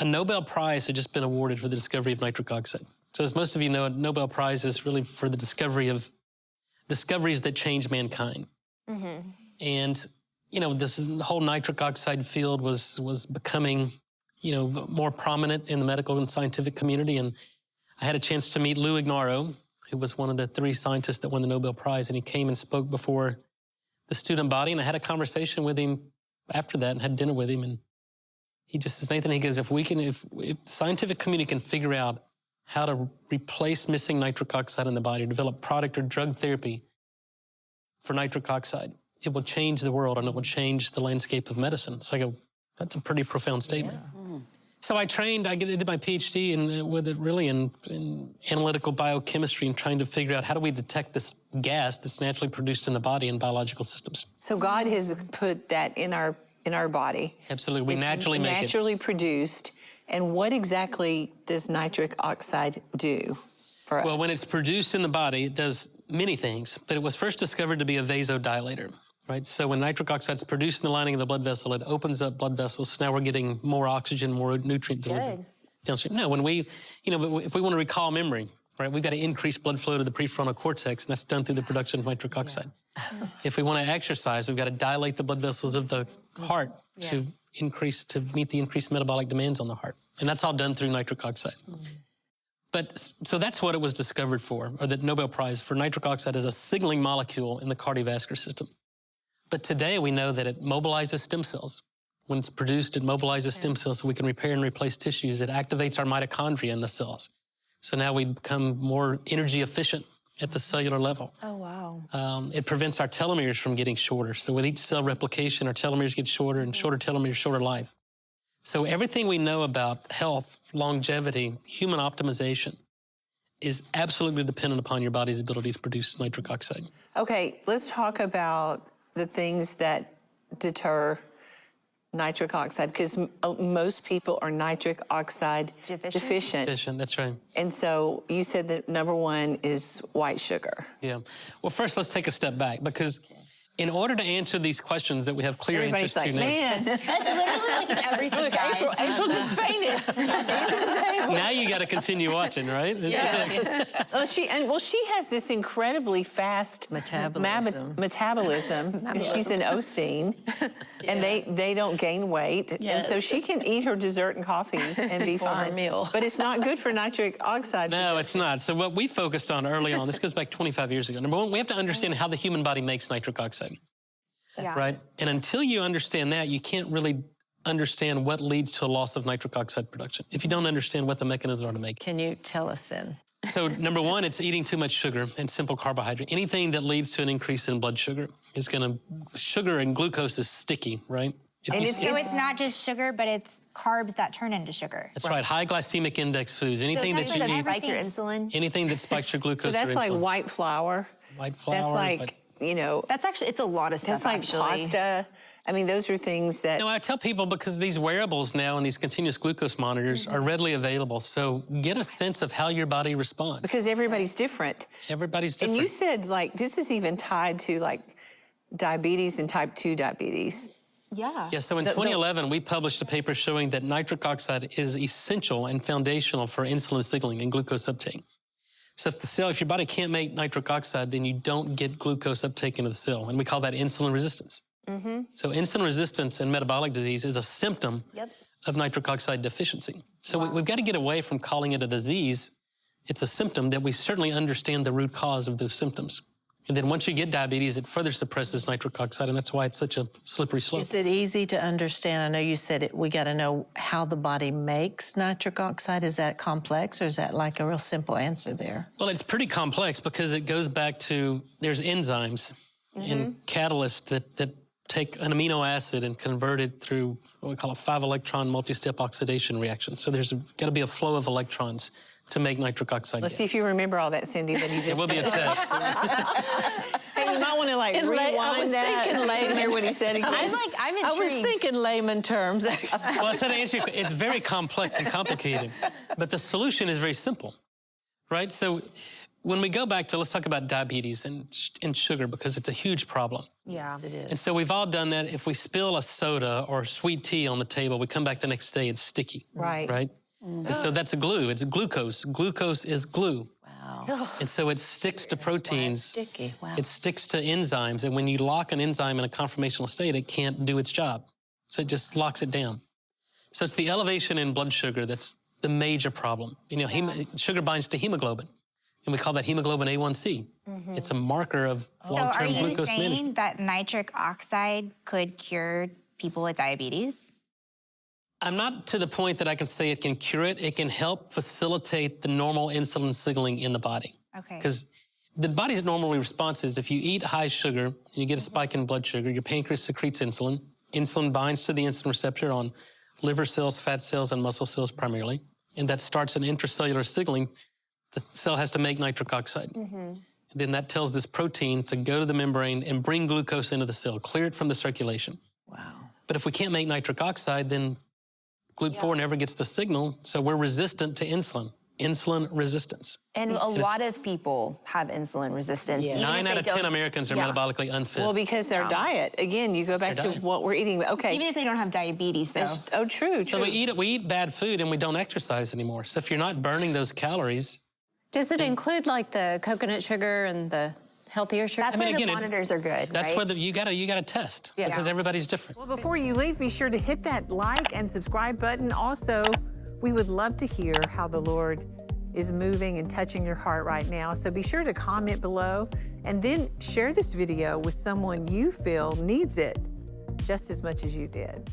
a Nobel Prize had just been awarded for the discovery of nitric oxide. So as most of you know, a Nobel Prize is really for the discovery of discoveries that change mankind. And, you know, this whole nitric oxide field was becoming, you know, more prominent in the medical and scientific community. And I had a chance to meet Lou Ignarro, who was one of the 3 scientists that won the Nobel Prize, and he came and spoke before the student body, and I had a conversation with him after that and had dinner with him, and he just says, Nathan, he goes, if the scientific community can figure out how to replace missing nitric oxide in the body or develop product or drug therapy for nitric oxide, it will change the world and it will change the landscape of medicine. So I go, that's a pretty profound statement. Yeah. So I did my PhD with it really in analytical biochemistry and trying to figure out how do we detect this gas that's naturally produced in the body in biological systems. So God has put that in our body. Absolutely, we naturally make it. Naturally produced. And what exactly does nitric oxide do for us? Well, when it's produced in the body, it does many things, but it was first discovered to be a vasodilator. Right? So when nitric oxide is produced in the lining of the blood vessel, it opens up blood vessels. So now we're getting more oxygen, more nutrient delivery downstream. No, when we, you know, if we want to recall memory, right, we've got to increase blood flow to the prefrontal cortex, and that's done through the production of nitric oxide. If we want to exercise, we've got to dilate the blood vessels of the heart to meet the increased metabolic demands on the heart. And that's all done through nitric oxide. But so that's what it was discovered for, or the Nobel Prize for nitric oxide as a signaling molecule in the cardiovascular system. But today we know that it mobilizes stem cells. When it's produced, it mobilizes stem cells so we can repair and replace tissues. It activates our mitochondria in the cells. So now we become more energy efficient at the cellular level. Oh, wow. It prevents our telomeres from getting shorter. So with each cell replication, our telomeres get shorter, and shorter telomeres, shorter life. So everything we know about health, longevity, human optimization is absolutely dependent upon your body's ability to produce nitric oxide. Okay, let's talk about the things that deter nitric oxide, because most people are nitric oxide deficient. Deficient, that's right. And so you said that number 1 is white sugar. Yeah. Well, first, let's take a step back, because in order to answer these questions that we have clear answers to now. Man. That's literally like in everything, Look, guys. April just fainted. Now you got to continue watching, right? Yeah. She has this incredibly fast metabolism. She's an Osteen, and they don't gain weight, and so she can eat her dessert and coffee and be fine. Meal. But it's not good for nitric oxide. No, it's not. So what we focused on early on, this goes back 25 years ago. Number 1, we have to understand how the human body makes nitric oxide. Right? And until you understand that, you can't really understand what leads to a loss of nitric oxide production if you don't understand what the mechanisms are to make it. Can you tell us then? So number 1, it's eating too much sugar and simple carbohydrate. Anything that leads to an increase in blood sugar is sugar and glucose is sticky, right? So it's not just sugar, but it's carbs that turn into sugar. That's right. High glycemic index foods. Anything that you eat. Spike your insulin. Anything that spikes your glucose So that's or like insulin. white flour. White flour. That's like, you know. That's actually, it's a lot of stuff, That's like pasta. I mean, those are things that... No, I tell people because these wearables now and these continuous glucose monitors are readily available. So get a sense of how your body responds. Because everybody's different. Everybody's different. And you said, like, this is even tied to, like, diabetes and type 2 diabetes. Yeah. Yeah, so in 2011, we published a paper showing that nitric oxide is essential and foundational for insulin signaling and glucose uptake. So if your body can't make nitric oxide, then you don't get glucose uptake into the cell, and we call that insulin resistance. So insulin resistance and metabolic disease is a symptom of nitric oxide deficiency. So we've got to get away from calling it a disease. It's a symptom that we certainly understand the root cause of those symptoms. And then once you get diabetes, it further suppresses nitric oxide, and that's why it's such a slippery slope. Is it easy to understand? I know you said we got to know how the body makes nitric oxide. Is that complex, or is that like a real simple answer there? Well, it's pretty complex because it goes back to there's enzymes and catalysts that take an amino acid and convert it through what we call a 5-electron multi-step oxidation reaction. So there's got to be a flow of electrons to make nitric oxide. Let's see if you remember all that, Cindy, that you just It will be a test. Hey, you might want to, like, rewind that. Thinking layman. Hear what he said again. I'm intrigued. I was thinking layman terms, actually. Well, I said to answer you, it's very complex and complicated, but the solution is very simple, right? So when we go back to, let's talk about diabetes and sugar, because it's a huge problem. Yeah. Yes, it is. And so we've all done that. If we spill a soda or sweet tea on the table, we come back the next day, it's sticky. Right. Right? And so that's a glue. It's glucose. Glucose is glue. Wow. And so it sticks to proteins. Sticky. Wow. It sticks to enzymes. And when you lock an enzyme in a conformational state, it can't do its job. So it just locks it down. So it's the elevation in blood sugar that's the major problem. You know, sugar binds to hemoglobin. And we call that hemoglobin A1C. It's a marker of long-term glucose management. So are you saying that nitric oxide could cure people with diabetes? I'm not to the point that I can say it can cure it. It can help facilitate the normal insulin signaling in the body. Okay. Because the body's normal response is if you eat high sugar and you get a spike in blood sugar, your pancreas secretes insulin. Insulin binds to the insulin receptor on liver cells, fat cells, and muscle cells primarily. And that starts an intracellular signaling. The cell has to make nitric oxide. And then that tells this protein to go to the membrane and bring glucose into the cell, clear it from the circulation. Wow. But if we can't make nitric oxide, then GLUT4 never gets the signal, so we're resistant to insulin. Insulin resistance. And a lot of people have insulin resistance. Yeah. even 9 if out they of 10 don't- Americans are metabolically unfit. Well, because their diet. Again, you go back to diet. what we're eating. Okay. Even if they don't have diabetes, though. Oh, true, So true. we eat bad food and we don't exercise anymore. So if you're not burning those calories, Does it include like the coconut sugar and the healthier sugar? That's I mean, where again, the monitors are good, that's right? where you gotta test because everybody's different. Well, before you leave, be sure to hit that like and subscribe button. Also, we would love to hear how the Lord is moving and touching your heart right now. So be sure to comment below and then share this video with someone you feel needs it just as much as you did.